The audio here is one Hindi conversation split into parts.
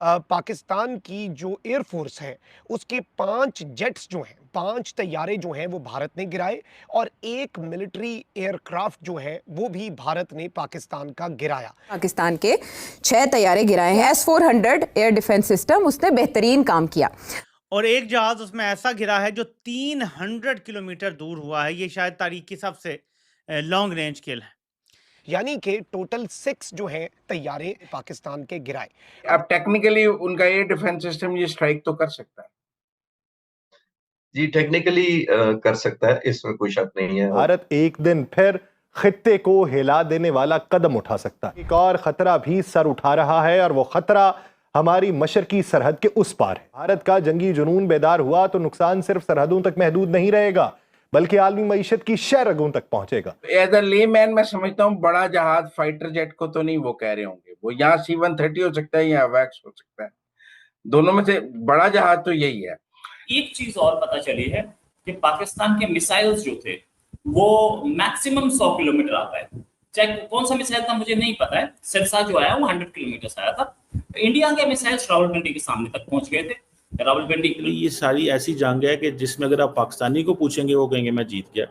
पाकिस्तान की जो एयरफोर्स है उसके 5 जेट्स जो हैं, 5 तैयारे जो हैं वो भारत ने गिराए और एक मिलिट्री एयरक्राफ्ट जो है वो भी भारत ने पाकिस्तान का गिराया। पाकिस्तान के 6 तैयारे गिराए हैं। S-400 एयर डिफेंस सिस्टम, उसने बेहतरीन काम किया। और एक जहाज उसमें ऐसा गिरा है जो 300 किलोमीटर दूर हुआ है। ये शायद तारीख की सबसे लॉन्ग रेंज किल है। यानी कि टोटल 6 जो है तैयारे पाकिस्तान के गिराए। अब टेक्निकली उनका एयर डिफेंस सिस्टम ये स्ट्राइक तो कर सकता है। जी, टेक्निकली कर सकता है, इसमें कोई शक नहीं है। भारत एक दिन फिर खित्ते को हिला देने वाला कदम उठा सकता है। एक और खतरा भी सर उठा रहा है और वो खतरा हमारी मशरकी सरहद के उस पार है। भारत का जंगी जुनून बेदार हुआ तो नुकसान सिर्फ सरहदों तक महदूद नहीं रहेगा, बल्कि आलमी मईशत की शह रगों तक पहुंचेगा। एज अ लेमैन मैं समझता हूँ बड़ा जहाज फाइटर जेट को तो नहीं वो कह रहे होंगे, वो यहाँ C-130 हो सकता है या वैक्स हो सकता है, दोनों में से बड़ा जहाज तो यही है। एक चीज और पता चली है कि पाकिस्तान के मिसाइल्स जो थे वो मैक्सिमम 100 किलोमीटर आता है। चाहे कौन सा मिसाइल था मुझे नहीं पता है, सिरसा जो आया वो 100 किलोमीटर आया था। इंडिया के मिसाइल्स रावलपिंडी के सामने तक पहुंच गए थे। रावलपिंडी ये सारी ऐसी जंग है कि जिसमें अगर आप पाकिस्तानी को पूछेंगे वो कहेंगे मैं जीत गया,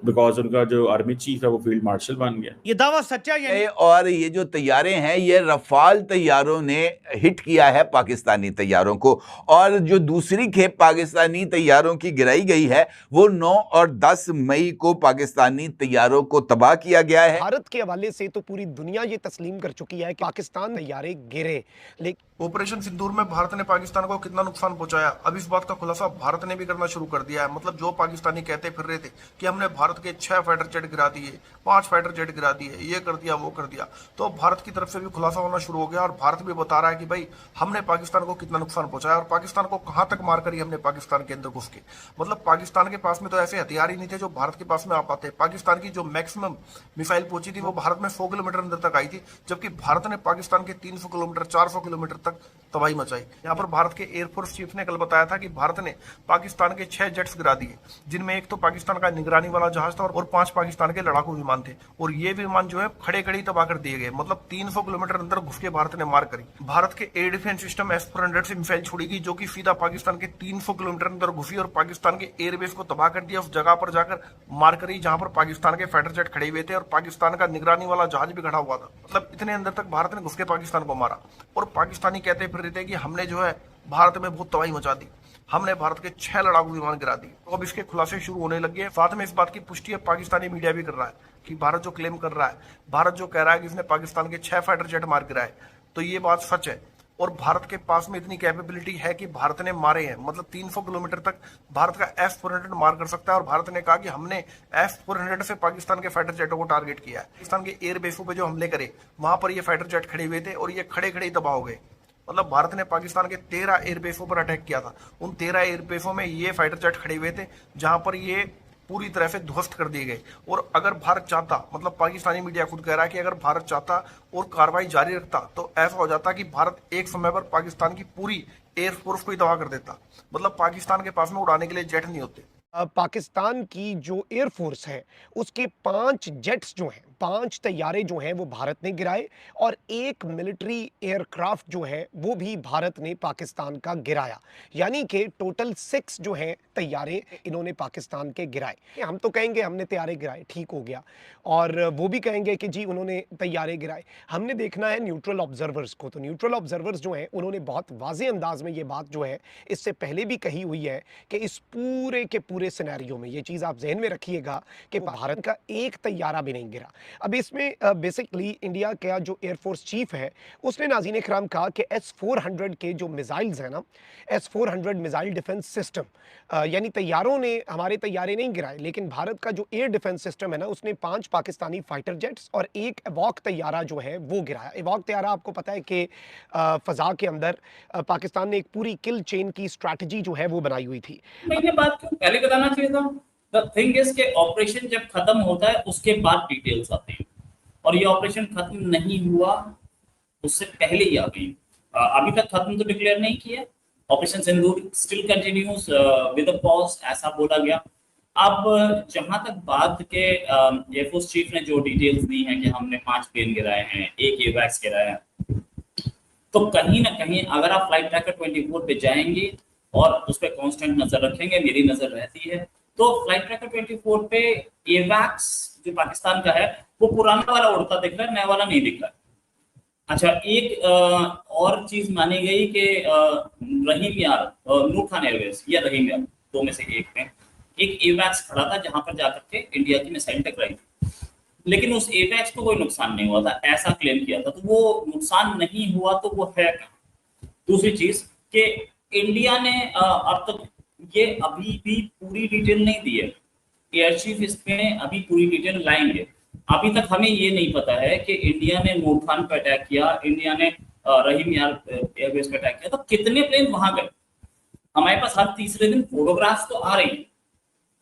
बिकॉज उनका जो आर्मी चीफ है वो फील्ड मार्शल बन गया। ये दावा सच्चा है। और ये जो तैयारे हैं ये रफाल तैयारों ने हिट किया है पाकिस्तानी तैयारों को, और जो दूसरी खेप पाकिस्तानी तैयारों की गिराई गई है वो 9 और 10 मई को पाकिस्तानी तैयारों को तबाह किया गया है। भारत के हवाले से तो पूरी दुनिया ये तस्लीम कर चुकी है कि पाकिस्तान तैयारे गिरे, लेकिन ऑपरेशन सिंदूर में भारत ने पाकिस्तान को कितना नुकसान पहुंचाया, अब इस बात का खुलासा भारत ने भी करना शुरू कर दिया है। मतलब जो पाकिस्तानी कहते फिर रहे थे कि हमने भारत के 6 फाइटर जेट गिरा दिए, 5 फाइटर जेट गिरा दिए, ये कर दिया वो कर दिया, तो भारत की तरफ से भी खुलासा होना शुरू हो गया और भारत भी बता रहा है कि भाई हमने पाकिस्तान को कितना नुकसान पहुंचाया और पाकिस्तान को कहां तक मार करी हमने पाकिस्तान के अंदर घुस के। मतलब पाकिस्तान के पास में तो ऐसे हथियार ही नहीं थे जो भारत के पास में आ पाते। पाकिस्तान की जो मैक्सिमम मिसाइल पहुंची थी वो भारत में 100 किलोमीटर अंदर तक आई थी, जबकि भारत ने पाकिस्तान के 300 किलोमीटर 400 किलोमीटर तक तबाही मचाई। यहाँ पर भारत के एयरफोर्स चीफ ने कल बताया था कि भारत ने पाकिस्तान के 6 जेट्स गिरा दिए, जिनमें एक तो पाकिस्तान का निगरानी वाला जहाज था और 5 पाकिस्तान के लड़ाकू विमान थे, और ये विमान जो है खड़े खड़ी तबाह कर दिए गए। मतलब 300 किलोमीटर अंदर घुस के भारत ने मार करी। भारत के एयर डिफेंस सिस्टम S-400 से मिसाइल छोड़ी गई जो कि सीधा पाकिस्तान के 300 किलोमीटर अंदर घुसी और पाकिस्तान के एयरबेस को तबाह कर दिया। उस जगह पर जाकर मार करी जहां पर पाकिस्तान के फाइटर जेट खड़े हुए थे और पाकिस्तान का निगरानी वाला जहाज भी खड़ा हुआ था। मतलब इतने अंदर तक भारत ने घुस के पाकिस्तान को मारा, और पाकिस्तानी कहते फिर रहे थे कि हमने जो है भारत में बहुत तबाही मचा दी, हमने भारत के 6 लड़ाकू विमान गिरा दिए। तो अब इसके खुलासे शुरू होने लगे हैं। साथ में इस बात की पुष्टि अब पाकिस्तानी मीडिया भी कर रहा है कि भारत जो क्लेम कर रहा है, भारत जो कह रहा है कि इसने पाकिस्तान के 6 फाइटर जेट मार गिराए, तो ये बात सच है। और भारत के पास में इतनी कैपेबिलिटी है कि भारत ने मारे हैं, मतलब 300 किलोमीटर तक भारत का S-400 मार कर सकता है। और भारत ने कहा कि हमने S-400 से पाकिस्तान के फाइटर जेटों को टारगेट किया है। पाकिस्तान के एयर बेसों पे जो हमले करे वहां पर ये फाइटर जेट खड़े हुए थे और ये खड़े खड़े तबाह हो गए। मतलब भारत ने पाकिस्तान के 13 एयरबेसों पर अटैक किया था। उन 13 एयरबेसों में ये फाइटर जेट खड़े हुए थे जहां पर ये पूरी तरह से ध्वस्त कर दिए गए। और अगर भारत चाहता, मतलब पाकिस्तानी मीडिया खुद कह रहा है कि अगर भारत चाहता और कार्रवाई जारी रखता तो ऐसा हो जाता कि भारत एक समय पर पाकिस्तान की पूरी एयरफोर्स को ही तबाह कर देता। मतलब पाकिस्तान के पास में उड़ाने के लिए जेट नहीं होते। पाकिस्तान की जो एयरफोर्स है उसके 5 जेट्स जो हैं, 5 तैयारे जो हैं वो भारत ने गिराए और एक मिलिट्री एयरक्राफ्ट जो है वो भी भारत ने पाकिस्तान का गिराया। यानी कि टोटल 6 जो हैं तैयारे इन्होंने पाकिस्तान के गिराए। हम तो कहेंगे हमने तैयारे गिराए, ठीक हो गया, और वो भी कहेंगे कि जी उन्होंने तैयारे गिराए। हमने देखना है न्यूट्रल ऑब्जर्वर्स को, तो न्यूट्रल ऑब्जर्वर्स जो हैं उन्होंने बहुत वाज़ेह अंदाज में ये बात जो है इससे पहले भी कही हुई है कि इस पूरे के पूरे सिनेरियो में ये चीज़ आप ज़हन में रखिएगा कि भारत का एक तैयारा भी नहीं गिरा। अब इसमें बेसिकली इंडिया का जो एयरफोर्स चीफ है उसने नाज़रीन इकराम कहा कि S-400 के जो मिसाइल्स हैं ना, S-400 मिसाइल डिफेंस सिस्टम, यानी तैयारों ने हमारे तैयारे नहीं गिराए, लेकिन भारत का जो एयर डिफेंस सिस्टम है ना उसने 5 पाकिस्तानी फाइटर जेट्स और एक एवॉक तैयारा जो है वो गिराया। एवॉक तैयारा आपको पता है कि फ़ज़ा के अंदर पाकिस्तान ने एक पूरी किल चेन की स्ट्रैटेजी जो है वो बनाई हुई थी। मैंने बात क्यों पहले बताना चाहिए था। द थिंग इज के ऑपरेशन जब खत्म होता है उसके बाद डिटेल्स आती हैं, और ये ऑपरेशन खत्म नहीं हुआ उससे पहले ही आ गई। अभी तक खत्म तो डिक्लेयर नहीं किया। Operation Sindoor still continues with a pause, ऐसा बोला गया। अब जहां तक बात के एयरफोर्स चीफ ने जो डिटेल्स दी हैं कि हमने 5 प्लेन गिराए हैं, 1 एवैक्स गिराया है, तो कहीं ना कहीं अगर आप फ्लाइट ट्रैकर 24 पे जाएंगे और उस पर कांस्टेंट नजर रखेंगे, मेरी नजर रहती है, तो फ्लाइट ट्रैकर 24 पे एवैक्स जो पाकिस्तान का है वो पुराना वाला उड़ता दिख रहा है, नया वाला नहीं दिख रहा है। अच्छा, एक और चीज मानी गई कि रहीम यार, नूर खान एयरवेज या रहीम यार, दो में से एक में एक एवैक्स खड़ा था जहां पर जाकर के इंडिया की मिसाइल टकराई थी, लेकिन उस एवैक्स को कोई नुकसान नहीं हुआ था, ऐसा क्लेम किया था। तो वो नुकसान नहीं हुआ तो वो है कहाँ? दूसरी चीज कि इंडिया ने अब तक ये अभी भी पूरी डिटेल नहीं दी है, एयर चीफ इसमें अभी पूरी डिटेल लाएंगे। अभी तक हमें ये नहीं पता है कि इंडिया ने नूर खान पे अटैक किया, इंडिया ने रहीम यार एयरबेस पे अटैक किया, तो कितने प्लेन वहां गए? हमारे पास हर तीसरे दिन फोटोग्राफ्स तो आ रही हैं,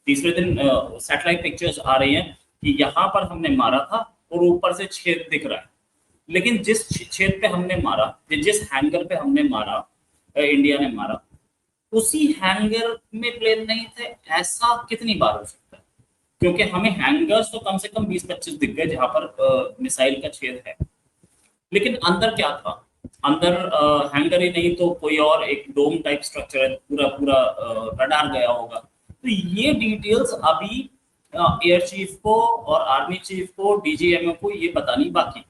तीसरे दिन सैटेलाइट पिक्चर्स आ रही हैं कि यहाँ पर हमने मारा था और ऊपर से छेद दिख रहा है, लेकिन जिस छेद पे हमने मारा, जिस हैंगर पे हमने मारा, इंडिया ने मारा, उसी हैंगर में प्लेन नहीं थे, ऐसा कितनी बार हो सकता है? क्योंकि हमें हैंगर्स तो कम से कम 20-25 दिख गए जहां पर मिसाइल का छेद है, लेकिन अंदर क्या था? अंदर हैंगर ही नहीं तो कोई और एक डोम टाइप स्ट्रक्चर है, पूरा पूरा रडार गया होगा। तो ये डिटेल्स अभी एयर चीफ को और आर्मी चीफ को, डीजीएमओ को ये बतानी बाकी,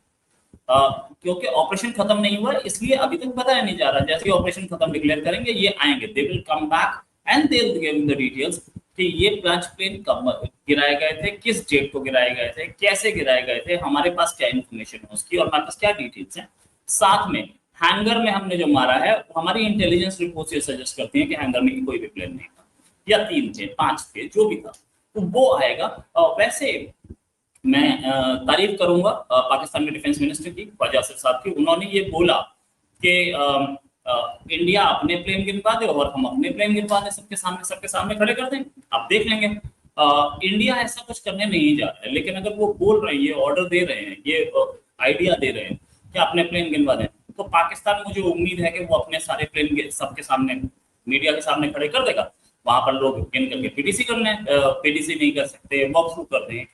क्योंकि ऑपरेशन खत्म नहीं हुआ इसलिए अभी तक बताया नहीं जा रहा। जैसे ऑपरेशन खत्म डिक्लेयर करेंगे ये आएंगे, they will come back and they will give the details कि ये 5 प्लेन कब गिराए गए थे, किस जेट को गिराए गए थे, कैसे गिराए गए थे, हमारे पास क्या इन्फॉर्मेशन है उसकी और हमारे पास क्या डिटेल्स हैं। साथ में हैंगर में हमने जो मारा है, हमारी इंटेलिजेंस रिपोर्ट ये सजेस्ट करती है कि हैंगर में कोई भी प्लेन नहीं था, या 3 थे, 5 थे, जो भी था, तो वो आएगा। वैसे मैं तारीफ करूंगा पाकिस्तान के डिफेंस मिनिस्टर की, ख्वाजा आसिफ साहब की। उन्होंने ये बोला कि इंडिया अपने प्लेन गिनवा दे और हम अपने प्लेन गिनवा दें, सबके सामने खड़े कर दें, आप देख लेंगे। इंडिया ऐसा कुछ करने नहीं जा रहा है, लेकिन अगर वो बोल रहे हैं, ये ऑर्डर दे रहे हैं, ये आइडिया दे रहे हैं कि अपने प्लेन गिनवा दें, तो पाकिस्तान, मुझे उम्मीद है कि वो अपने सारे प्लेन सबके सामने, मीडिया के सामने खड़े कर देगा। वहां पर लोग गिन करके पीडीसी कर लें, पीडीसी नहीं कर सकते, वॉक थ्रू कर दें,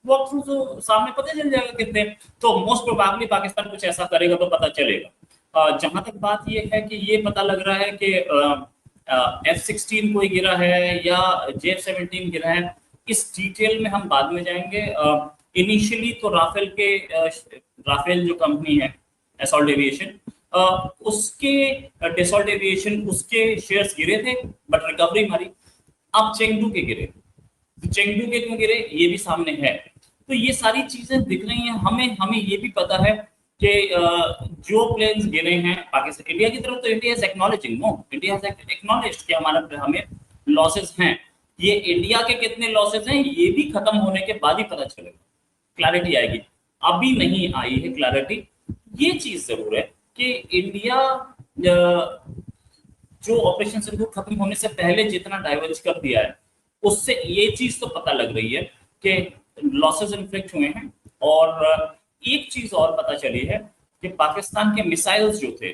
वॉक थ्रू तो सामने पता चल जाएगा कितने। तो मोस्ट प्रोबेबली पाकिस्तान कुछ ऐसा करेगा तो पता चलेगा। जहां तक बात ये है कि ये पता लग रहा है कि F-16 कोई गिरा है या J-17 गिरा है, इस डिटेल में हम बाद में जाएंगे। इनिशियली तो राफेल जो कंपनी है असॉल्ट एविएशन, उसके डसॉल्ट एविएशन, उसके शेयर्स गिरे थे बट रिकवरी मारी। अब चेंगडू के गिरे, चेंगडू के क्यों गिरे ये भी सामने है। तो ये सारी चीजें दिख रही हैं। हमें ये भी पता है कि जो प्लेन्स गिरे हैं पाकिस्तान, इंडिया की तरफ तो India is acknowledging, no, India is acknowledged कि हमें लॉसेस हैं। ये इंडिया के कितने लॉसेस हैं ये भी खत्म होने के बाद ही पता चलेगा, क्लैरिटी आएगी। अभी नहीं आई है क्लैरिटी। ये चीज जरूर है कि इंडिया जो ऑपरेशन सिंदूर खत्म होने से पहले जितना डाइवर्ज कर दिया है, उससे ये चीज तो पता लग रही है कि लॉसेस इन्फ्लिक्ट हुए हैं। और एक चीज और पता चली है कि पाकिस्तान के मिसाइल्स जो थे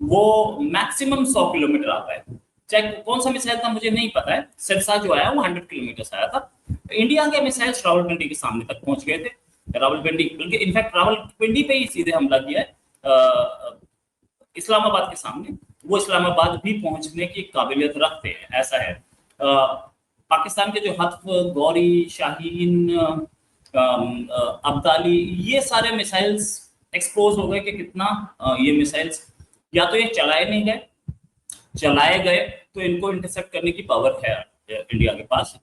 वो मैक्सिमम 100 किलोमीटर आता है। चाहे कौन सा मिसाइल था मुझे नहीं पता है, सिरसा जो आया वो 100 किलोमीटर आया था। इंडिया के मिसाइल्स रावलपिंडी के सामने तक पहुंच गए थे। रावलपिंडी, बल्कि इनफैक्ट रावलपिंडी पे ही सीधे हमला किया है इस्लामाबाद के सामने। वो इस्लामाबाद भी पहुंचने की काबिलियत रखते हैं, ऐसा है। पाकिस्तान के जो हत्फ, गौरी, शाहीन, अब्दाली, ये सारे मिसाइल्स एक्सपोज हो गए कि कितना ये मिसाइल्स या तो ये चलाए नहीं गए, चलाए गए तो इनको इंटरसेप्ट करने की पावर है इंडिया के पास।